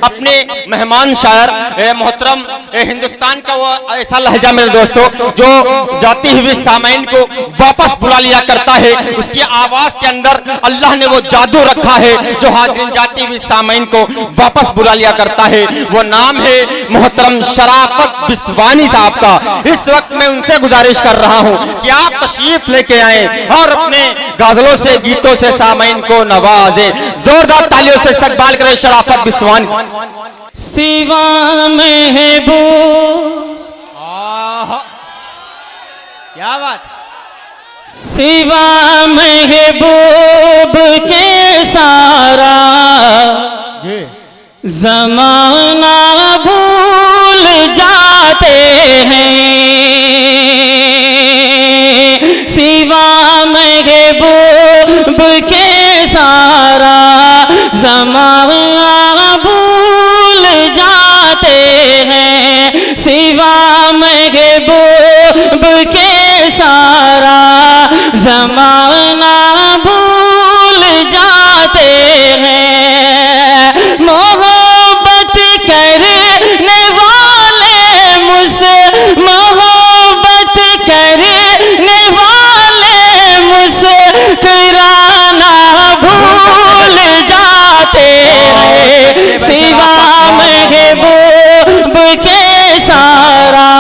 अपने मेहमान शायर मोहतरम हिंदुस्तान का वो ऐसा लहजा मेरे दोस्तों जो जाती हुई सामाइन को वापस बुला लिया करता है, उसकी आवाज के अंदर अल्लाह ने वो जादू रखा है जो हाज़िरीन जाती हुई सामाइन को वापस बुला लिया करता है। वो नाम है मोहतरम शराफत बिस्वानी साहब का। इस वक्त मैं उनसे गुजारिश कर रहा हूँ कि आप तशरीफ लेके आए और अपने गजलों से गीतों से सामाइन को नवाजे। जोरदार तालियों से इस्तकबाल करें शराफत बिस्वानी। सिवा महबूब, क्या बात, सिवा महबूब के सारा ज़माना भूल जाते हैं, सिवा महबूब के सारा ज़माना भूल जाते हैं, सिवा महबूब के सारा ज़माना भूल जाते हैं। मोहब्बत करने वाले मुझसे, मोहब्बत करने वाले मुझसे कराना भूल जाते हैं, सिवा महबूब के सारा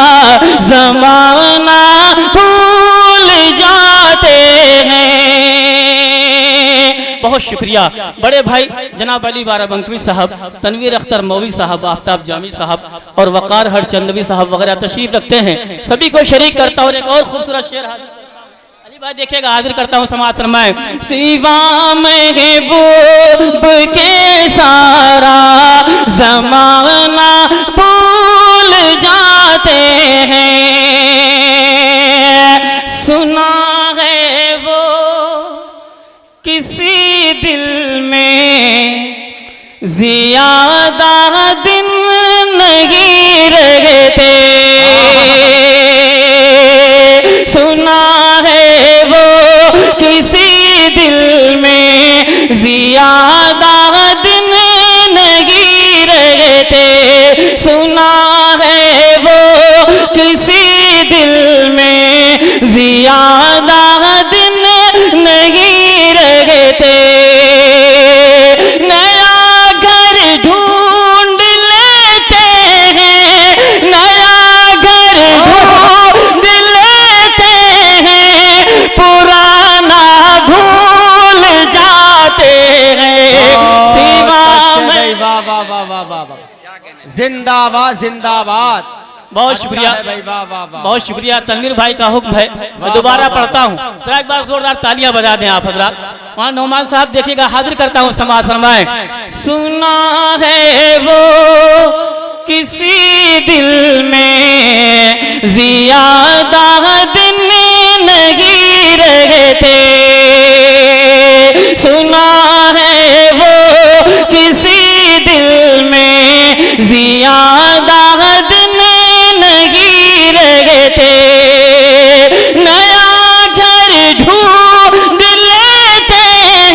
ज़माना भूल जाते हैं। बहुत शुक्रिया बड़े भाई जनाब अली बाराबंकी साहब, तनवीर अख्तर मौलवी साहब, आफ्ताब जामी साहब और वकार हरचंदवी साहब वगैरह तशरीफ रखते हैं। सभी को शरीक करता हूँ। एक और खूबसूरत शेर अली भाई देखिएगा, हाजिर करता हूँ, समाज फरमाए। सिवा महबूब के सारा ज़माना भूल जाते हैं, सुना है वो किसी दिल में ज़्यादा दिन नहीं रहते, सुना है वो किसी दिल में ज़्यादा दिन नहीं रहते, सुना है वो किसी दिल में ज़्यादा दिन नहीं रहते, नया घर ढूंढ लेते हैं, नया घर ढूंढ लेते हैं, पुराना भूल जाते हैं, सिवा में। वाह वाह वाह वाह वाह, जिंदाबाद जिंदाबाद। बहुत शुक्रिया, बहुत शुक्रिया। तनवीर भाई का हुक्म है, मैं दोबारा पढ़ता हूँ, जरा एक बार जोरदार तालियां बजा दें आप हजरात। वहाँ नौमान साहब देखिएगा, हाजिर करता हूँ, समाज फरमाए। सुना है वो किसी दिल में ज़्यादा दिन नहीं रहते, सुना है वो किसी दिल में ज़्यादा दिन नहीं रहते, नया घर ढूंढ लेते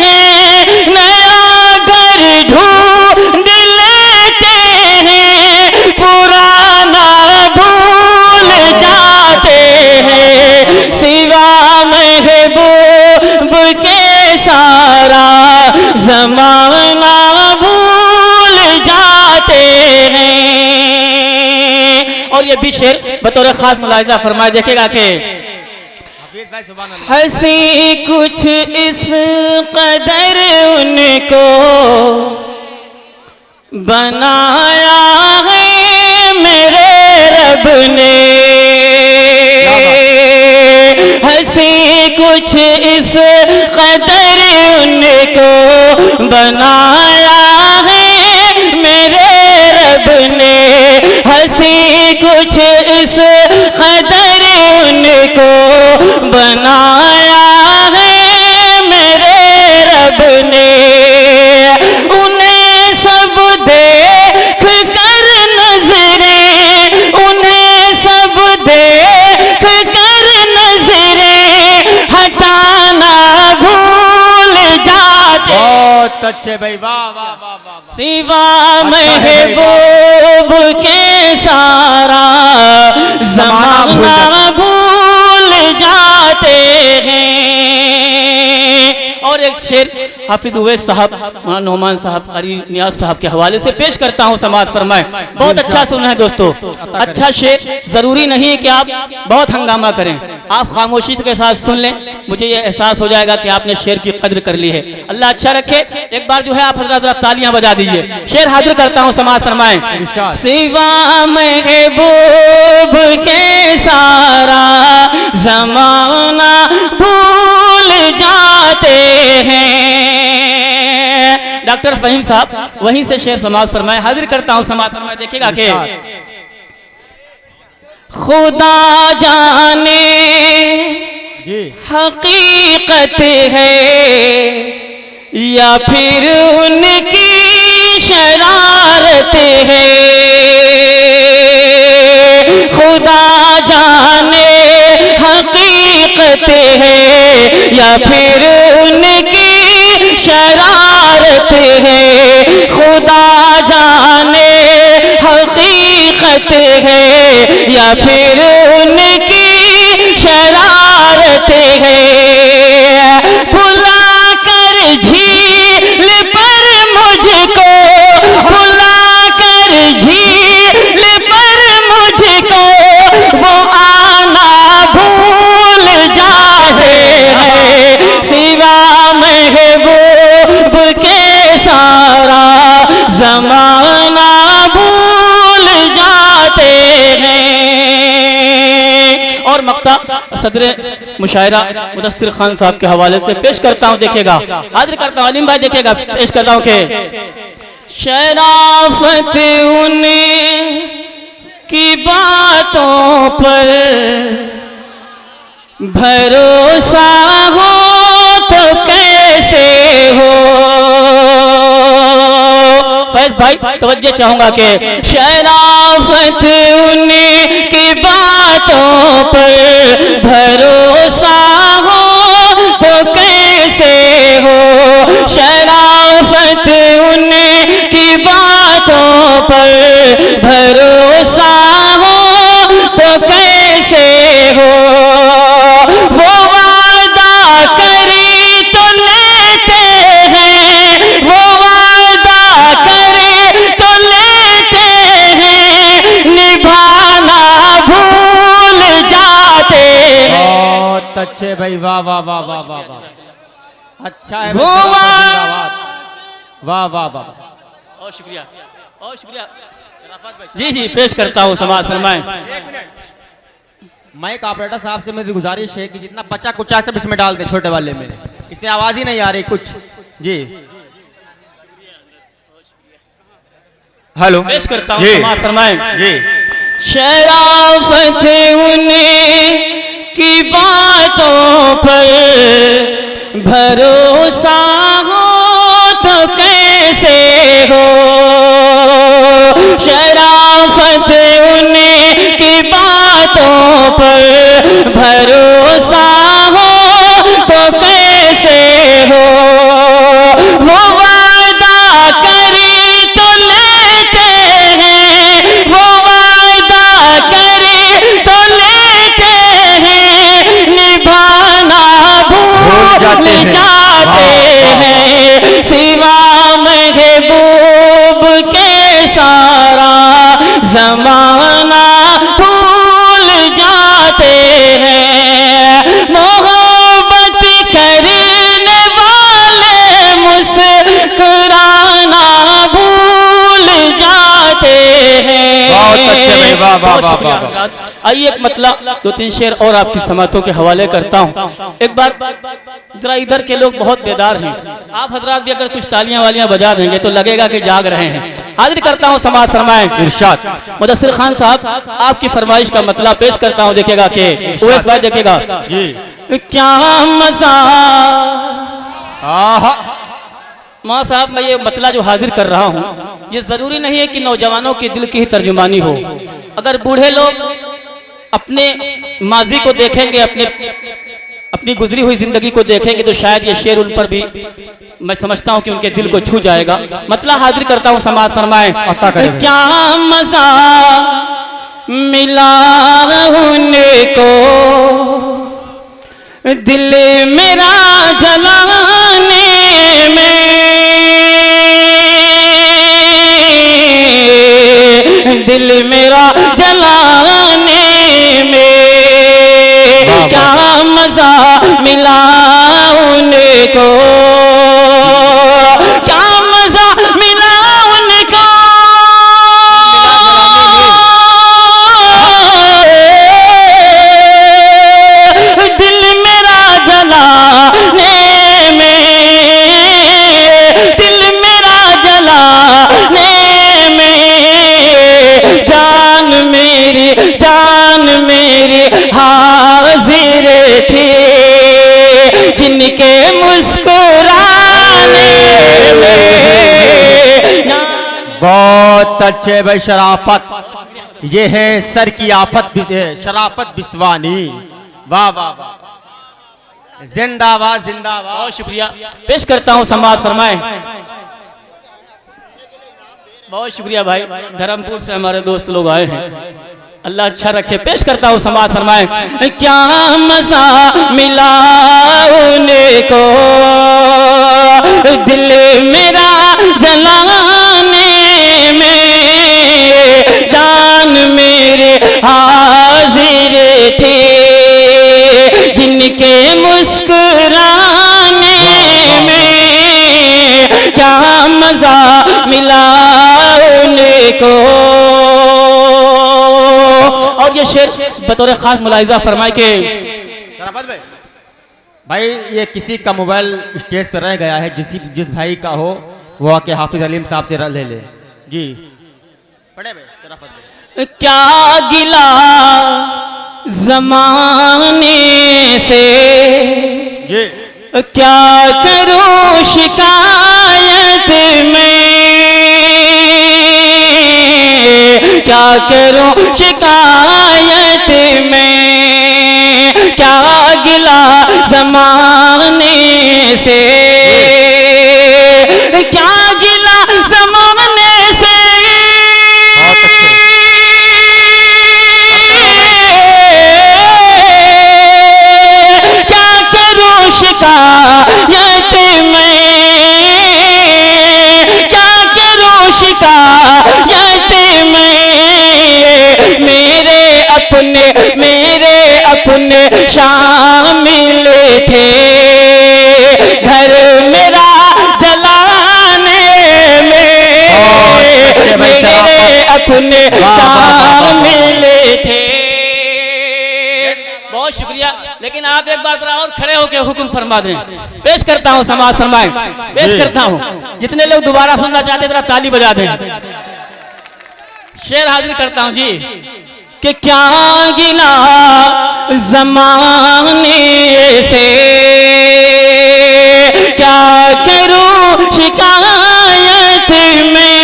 हैं, नया घर ढूंढ लेते हैं, पुराना भूल जाते हैं, सिवा महबूब के सारा ज़माना भूल जाते हैं। और ये भी शेर बतौर खास मुलाहिजा फरमाए देखिएगा कि हंसी कुछ इस कदर उनको बनाया है मेरे रब ने, हंसी कुछ इस कदर उनको बनाया है मेरे रब ने, हंसी कुछ इस कदर उनको बनाया है मेरे रब ने, उन्हें सब देख कर नजरें, उन्हें सब देख कर नजरें हटाना भूल जाते। बहुत अच्छे भाई, वाह वाह वाह वाह। सिवा महबूब महबूब के सारा ज़माना भूल जाते हैं। और एक शेर हाफिज उवैस साहब, मौलाना नोमान साहब, कारी नियाज साहब के हवाले से पेश करता हूँ, समाज फरमाए। बहुत अच्छा सुना है दोस्तों, अच्छा शेर। जरूरी नहीं है कि आप बहुत हंगामा करें, आप खामोशी के साथ सुन लें, मुझे ये एहसास हो जाएगा कि आपने शेर की कद्र कर ली है। अल्लाह अच्छा रखे। एक बार जो है आप हजरत तालियां बजा दीजिए। शेर हाजिर करता हूँ, समाज फरमाए। सिवा महबूब के सारा ज़माना भूल जाते हैं। डॉक्टर फहीम साहब वहीं से शेर समाज फरमाए, हाजिर करता हूं, समाज फरमाए। देखिएगा कि खुदा जाने हकीकत है या फिर उनकी शरारत है। खुदा जाने हकीकत है या फिर उनकी शरारत है। खुदा जाने हकीकत है या फिर उनकी शरारत है। भुला कर झील पर मुझको, भुला कर झील पर मुझको वो आना भूल जाते हैं। सिवा महबूब के सारा ज़माना भूल जाते हैं। और मक्ता सदर मुशायरा मुदस्सिर खान साहब के हवाले से पेश करता हूँ, देखिएगा, हाजिर करता हूँ। अलीम भाई देखिएगा, पेश करता हूँ कि शराफत उनकी बातों पर भरोसा हो तो कैसे हो। फैज भाई तवज्जो चाहूंगा कि शराफत उनकी बातों पर भरोसा हो तो कैसे हो। शराफत उनकी बातों पर भरोसा हो तो कैसे हो। वो वादा करे तो लेते हैं, वो वादा करे तो लेते हैं, निभाना भूल जाते हैं। बहुत अच्छे भाई, वाह वाह वाह वाह वाह वाह, अच्छा है, वो वाह वाह वाह। और शुक्रिया, और शुक्रिया जी जी, पेश करता हूँ, समाज फरमाएं। माइक ऑपरेटर साहब से मेरी गुजारिश है कि जितना बचा कुचा सब इसमें डाल दे, छोटे वाले में, इसमें आवाज ही नहीं आ रही कुछ जी। हेलो, पेश करता हूँ, समाज फरमाएं जी। शराफत उनकी बातों पर भरोसा हो तो कैसे हो। शराफत उनकी बातों पर भरोसा हो तो कैसे हो। वो वादा करे तो लेते हैं, वो वादा करे तो लेते हैं, निभाना भूल जाते हैं। सिवा महबूब के सारा ज़माना भूल जाते हैं। मोहब्बत करने वाले मुस्कुराना भूल जाते हैं। बहुत अच्छे भाई, वाह वाह वाह वाह। आइए एक मतलब दो तीन शेर और आपकी समातों के हवाले करता हूँ। एक बार जरा इधर के लोग बहुत बेदार हैं, आप हजरात भी अगर कुछ तालियां वालियां बजा देंगे तो लगेगा कि जाग रहे हैं। हाजिर करता हूँ, समाज फरमाएं। इरशाद मुदस्सिर खान साहब आपकी फरमाइश का मतलब पेश करता हूँ, देखिएगा कि उवैस भाई देखिएगा क्या मजा। माँ साहब मैं ये मतला जो हाजिर कर रहा हूँ, ये जरूरी नहीं है कि नौजवानों के दिल की ही तर्जुमानी हो। अगर बूढ़े लोग अपने माजी को देखेंगे, अपनी गुजरी हुई जिंदगी को देखेंगे तो शायद ये शेर उन पर भी मैं समझता हूँ कि उनके दिल को छू जाएगा। मतलब हाजिर करता हूँ, समाज फरमाए। क्या मजा मिला उनको दिल मेरा जलाने में, दिल मेरा जलाने में। क्या मजा मिला उनको, क्या मजा मिला उनको दिल मेरा जलाने में, दिल मेरा जलाने में। जान मेरी हाजिर थी जिनके मुस्कुराने में। बहुत अच्छे भाई, शराफत ये है सर की आफत, शराफत बिस्वानी। वाह वाह वाह, जिंदाबाद जिंदाबाद। बहुत शुक्रिया पेश करता हूँ, समाज फरमाए। बहुत शुक्रिया भाई, धर्मपुर से हमारे दोस्त लोग आए हैं, अल्लाह अच्छा रखे। पेश करता हूँ, समाज फरमाए। क्या मजा मिला उनको दिल मेरा जलाने में। जान मेरे हाजिर थे जिनके मुस्कुराने में। क्या मजा मिला उनको। और ये शेर बतौर खास मुलाहिजा फरमाए के भाई, ये किसी का मोबाइल स्टेज पर रह गया है, जिस भाई का हो वो आके हाफिज अलीम साहब से ले ले जी। पढ़े भाई, क्या गिला जमाने से, ये क्या करूं शिकायत में, क्या करूं शिकायत में। क्या गिला जमाने से, क्या गिला जमाने से। क्या करूं शिकायत में, क्या करूं शिकायत में। मेरे अपने शामिल थे घर मेरा जलाने में। मेरे अपने शामिल थे। बहुत शुक्रिया, लेकिन आप एक बार जरा और खड़े होकर हुक्म फरमा दें। पेश करता हूँ, समाज फरमाए। पेश करता हूँ, जितने लोग दोबारा सुनना चाहते जरा ताली बजा दें। शेर हाजिर करता हूँ जी कि क्या गिला जमाने से, क्या करूं शिकायत में,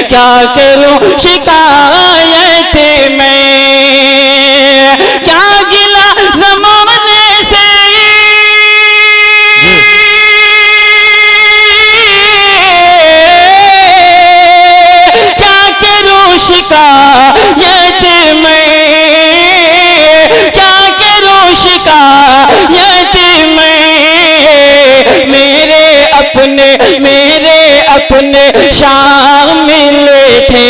क्या करूं शिकायत में। क्या गिला जमाने से, क्या करूं शिकायत में, क्या करूं शिकायत में। मेरे अपने शामिल थे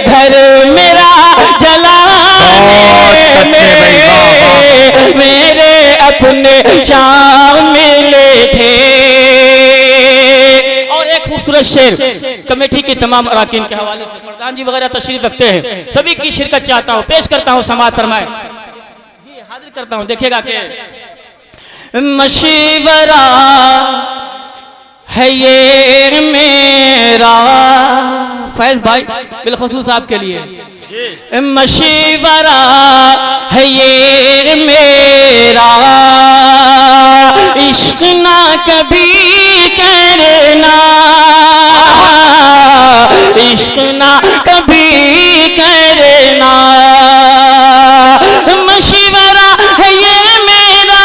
घर मेरा जलाने में। मेरे अपने शामिल थे। और एक खूबसूरत शेर कमेटी के तमाम अराकीन के हवाले से, प्रधान जी वगैरह तशरीफ रखते हैं, सभी की शिरकत चाहता हूँ। पेश करता हूँ, समाज फरमाए जी। हाजिर करता हूँ, देखिएगा कि मशवरा है ये मेरा, फैज भाई बिलखुसूस आपके लिए। मशवरा है ये मेरा, इश्क ना कभी करना, इश्क ना कभी करना। मशवरा है ये मेरा,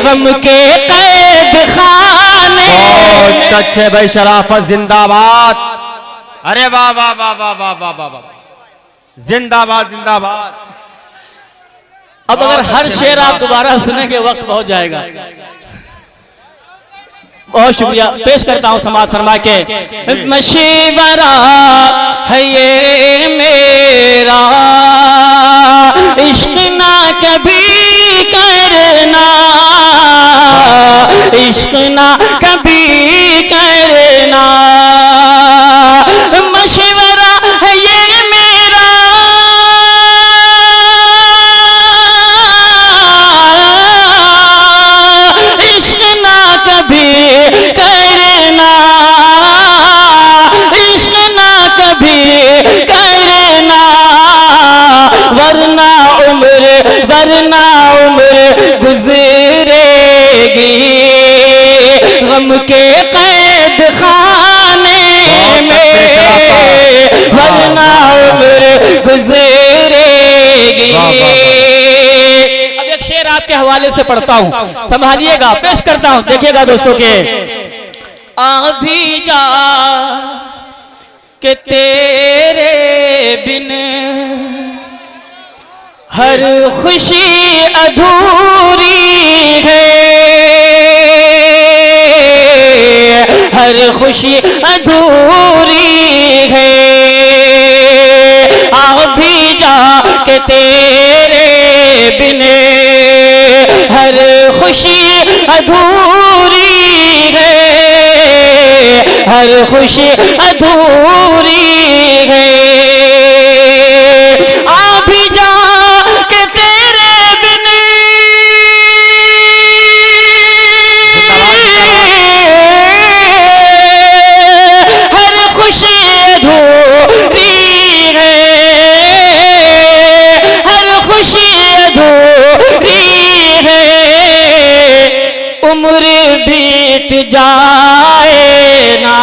गम के कैद खाने। बहुत अच्छे भाई, शराफत जिंदाबाद। अरे वाह वाह वाह वाह वाह वाह वाह वाह, जिंदाबाद जिंदाबाद। अब अगर हर शेर आप दोबारा सुनेंगे वक्त बहुत जाएगा। बहुत शुक्रिया, पेश करता हूं समाज फरमा के। मशवरा है ये मेरा, इश्क ना कभी करना, इश्क ना कभी करना। मशवरा है ये मेरा, इश्क ना कभी करना, इश्क ना कभी करना, वरना उम्र गुजरेगी गम के कैद खाने में, वरना उम्र गुजरेगी। अब एक शेर आपके हवाले से पढ़ता हूं, संभालिएगा, पेश करता हूं, देखिएगा दोस्तों के। आ भी जा के तेरे बिन हर खुशी अधूरी है, हर खुशी अधूरी है। आ भी जा के तेरे बिन हर खुशी अधूरी है, हर खुशी अधूरी है। आ भी जा के तेरे बिन हर खुशी अधूरी है, हर खुशी अधूरी है। उम्र बीत जाए ना,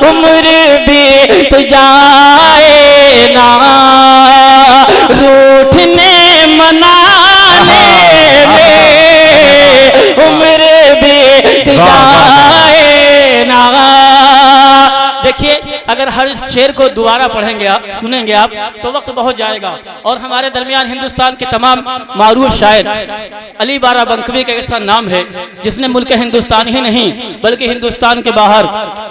उम्र बीत जाए ना, रूठने मनाने में उम्र बीत जाए ना। देखिए, अगर हर शेर को दोबारा पढ़ेंगे आप, सुनेंगे आप, तो वक्त बहुत जाएगा। और हमारे दरमियान हिंदुस्तान के तमाम मारूफ शायर अली बारा बंकवी का ऐसा नाम है जिसने मुल्क हिंदुस्तान ही नहीं बल्कि हिंदुस्तान के बाहर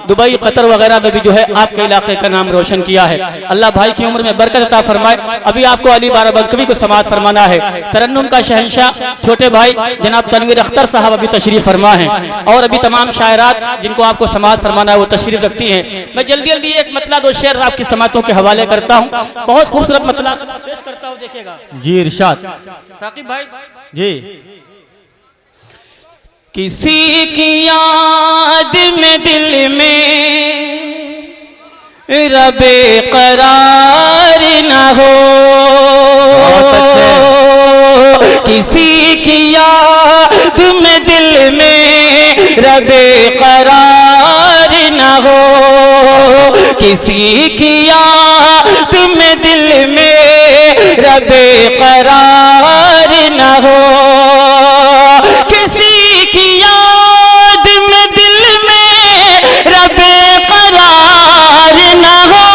दुबई, कतर वगैरह में भी जो है आपके इलाके का नाम रोशन किया है। अल्लाह भाई की उम्र में बरकत अता फरमाए। अभी आपको अली बारा बंकवी को समाअत फरमाना है। तरन्नुम का शहंशाह छोटे भाई जनाब तनवीर अख्तर साहब अभी तशरीफ फरमा है, और अभी तमाम शायरात जिनको आपको समाअत फरमाना है वो तशरीफ रखती हैं। मैं जल्दी जल्दी एक मतला दो शेर आपकी समाअतों के हवाले करता हूँ, बहुत खूबसूरत मतला पेश करता हूँ, देखिएगा जी। इरशाद साकिब भाई जी। किसी की याद में दिल में रबे करार न हो, किसी की याद में दिल में रबे करार न हो, किसी की याद में दिल में रबे करार न हो, किसी की याद में दिल में रबे करार न हो,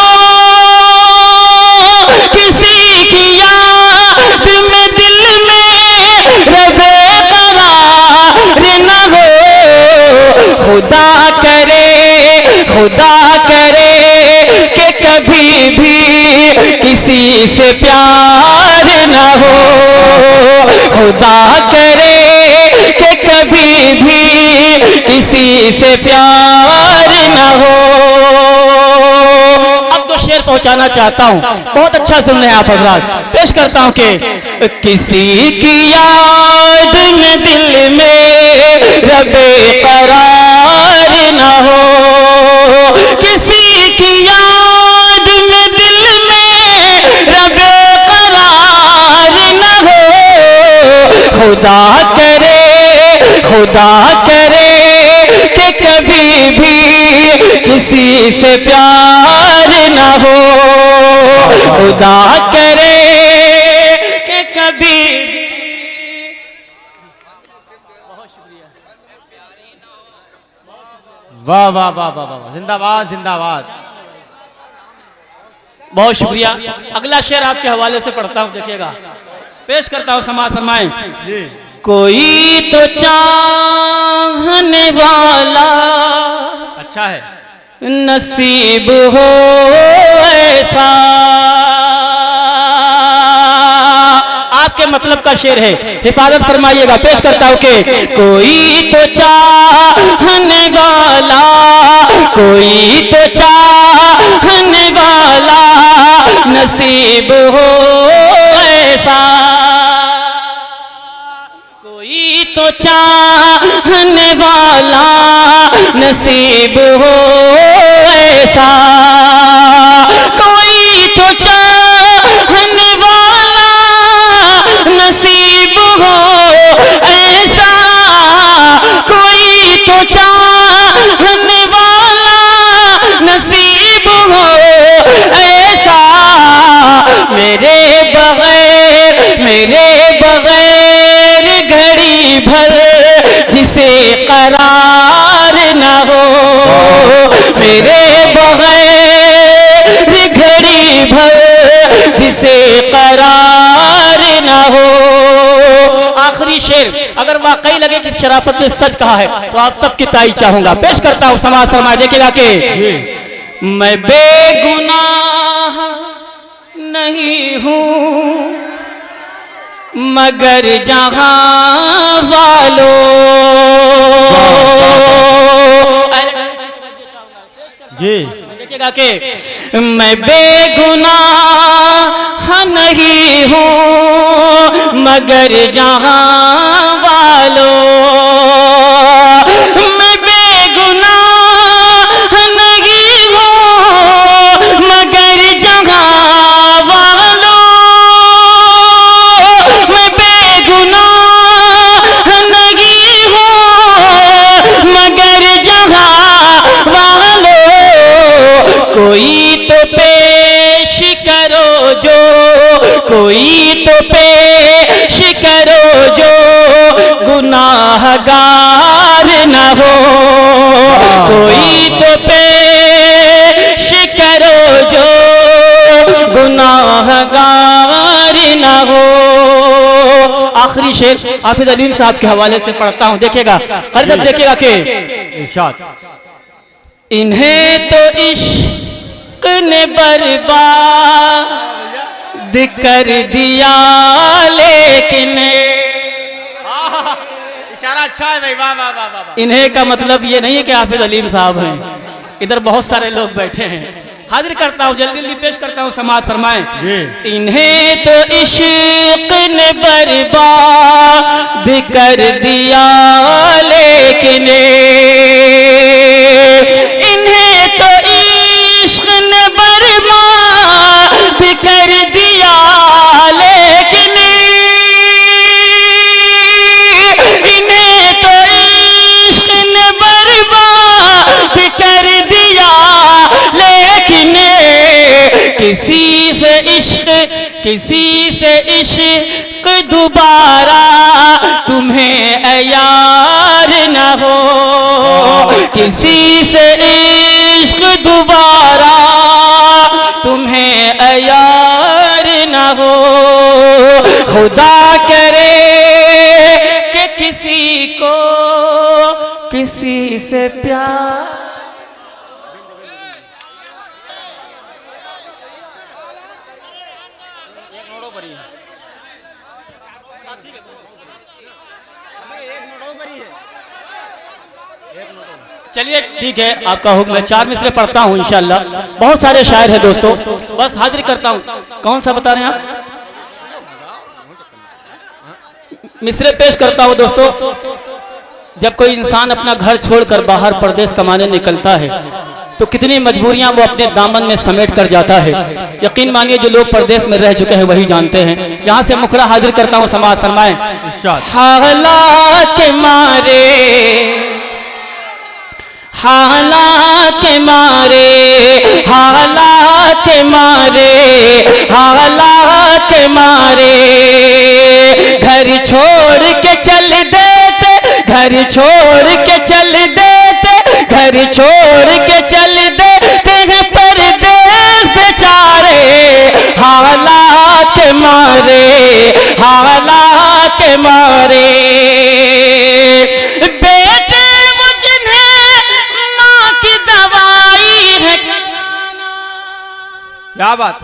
किसी की याद में दिल में रबे करार न हो। खुदा करे कि कभी भी किसी से प्यार न हो, खुदा करे कि कभी भी किसी से प्यार न हो। अब तो शेर पहुंचाना चाहता हूं, बहुत अच्छा सुन रहे हैं आप हजरात, पेश करता हूं कि किसी की याद में दिल में रबे करार न हो, किसी की याद में दिल में रबे करार न हो। खुदा करे कि कभी भी किसी से प्यार न हो, खुदा करे कि कभी वाह वाह वाह वाह वाह, जिंदाबाद जिंदाबाद। बहुत शुक्रिया। अगला शेर आपके हवाले से पढ़ता हूँ, देखिएगा, पेश करता हूँ, समाज फरमाएं। कोई तो चाहने वाला अच्छा है, नसीब हो ऐसा, आपके मतलब का शेर है, हिफाजत फरमाइएगा। पेश करता हूँ कि कोई तो चाहने वाला, कोई तो चाहने वाला नसीब हो ऐसा, कोई तो चाहने वाला नसीब हो ऐसा, कोई तो चाहने वाला नसीब हो ऐसा, कोई तो चाहने वाला नसीब हो ऐसा, मेरे बगैर घड़ी भर जिसे करार न हो, मेरे बगैर घड़ी भर जिसे करार न हो। आखिरी शेर अगर वाकई लगे कि शराफत ने सच कहा है तो आप सबकी तारीफ चाहूंगा। पेश करता हूं, समाज फरमाए, देखिएगा कि मैं बेगुनाह नहीं हूं मगर जहां वालों, जी देखिएगा कि मैं बेगुनाह नहीं हूं मगर जहां वालों, मैं बेगुनाह नहीं हूं मगर जहां वालों, मैं बेगुनाह नहीं हूं मगर जहां वालों, कोई तो पेश करो जो, कोई तो पेश करो जो गुनाहगार न हो, कोई तो पेश करो जो गुनाहगार न हो। आखिरी शेर हाफिज अलीम साहब के हवाले से पढ़ता हूं, देखिएगा, हर जब देखिएगा कि इरशाद, इन्हें तो इश्क ने बर्बाद कर दिया लेकिन, इशारा अच्छा है भाई, वाह वाह वाह वाह। इन्हें का मतलब ये नहीं है कि हाफिज अलीम साहब हैं, इधर बहुत सारे लोग बैठे हैं। हाजिर करता हूँ, जल्दी जल्दी पेश करता हूँ, समाज फरमाएं। इन्हें तो इश्क ने बर्बाद कर दिया लेकिन, इन्हें तो इश्क ने बर्बाद कर दिया लेकिन, इन्हें तो इश्क ने बर्बाद कर दिया लेकिन, किसी से इश्क दोबारा तुम्हें यार न हो, किसी से इश्क दोबारा तुम्हें यार न हो, खुदा करे कि किसी को किसी से प्यार, चलिए ठीक है, आपका हुक्म है। 4 मिसरे पढ़ता हूँ इंशाल्लाह, बहुत सारे शायर हैं दोस्तों, बस हाजिर करता हूँ। कौन सा बता रहे हैं आप? मिसरे पेश करता हूँ दोस्तों। जब कोई इंसान अपना घर छोड़कर बाहर परदेश कमाने निकलता है तो कितनी मजबूरियां वो अपने दामन में समेट कर जाता है। यकीन मानिए जो लोग परदेश में रह चुके हैं वही जानते हैं। यहाँ से मुखड़ा हाजिर करता हूँ, समाज फरमाएं। हालात मारे, हालात मारे, हालात मारे, हालात मारे, घर छोड़ के चल देते, घर छोड़ के चल देते, घर छोड़ क्या बात।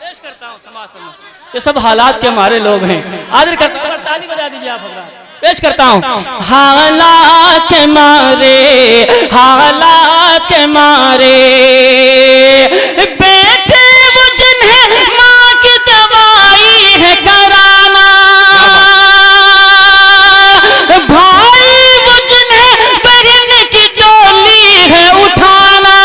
पेश करता हूँ समाज में, ये सब हालात के मारे लोग हैं। आदर करता हूँ, ताली बजा दीजिए आप हमारा। पेश करता हूँ। हालात के मारे, हालात के मारे, बेटे वो जिन्हें माँ की दवाई है कराना, भाई वो जिन्हें बहन की डोली है उठाना,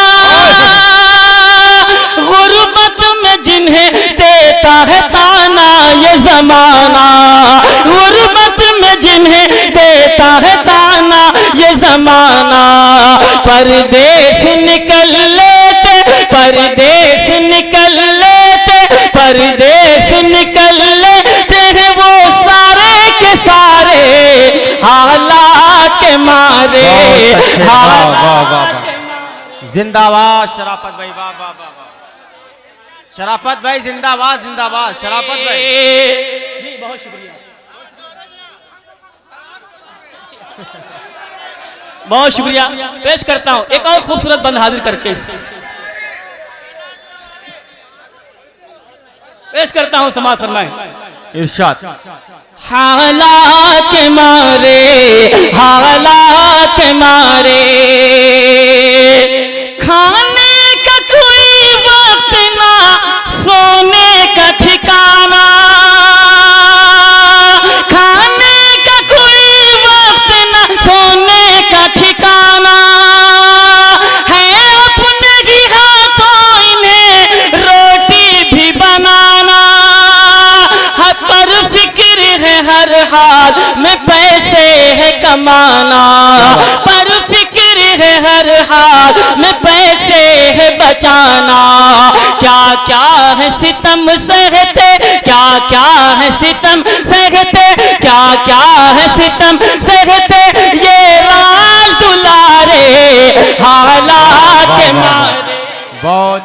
गुर्बत में जिन्हें देता है ताना ये जमाना, गुर्बत में जिन्हें देता है ताना ये जमाना, परदेश निकल लेते, परदेश निकल लेते, परदेश निकल लेते हैं वो सारे के सारे हालात के मारे। जिंदाबाद शराफत भाई, वाह वाह वाह। शराफत भाई जिंदाबाद, जिंदाबाद शराफत भाई। जी बहुत शुक्रिया, बहुत शुक्रिया। पेश करता हूँ एक और खूबसूरत बंद हाजिर करके, पेश करता हूँ समाज फरमाए। इरशाद। हालात के मारे, हालात के मारे, खाने का कोई वक्त ना, सोने का ठिकाना, खाने का कोई वक्त ना, सोने का ठिकाना, है अपने ही हाथों इन्हें रोटी भी बनाना, पर फिक्र है हर हाल में पैसे है कमाना, पर फिक्र है हर हाल में पैसे है बचाना, क्या क्या है सितम सहते, क्या क्या है सितम सहते, क्या क्या है सितम सहते ये राज दुलारे हालात के मारे। बहुत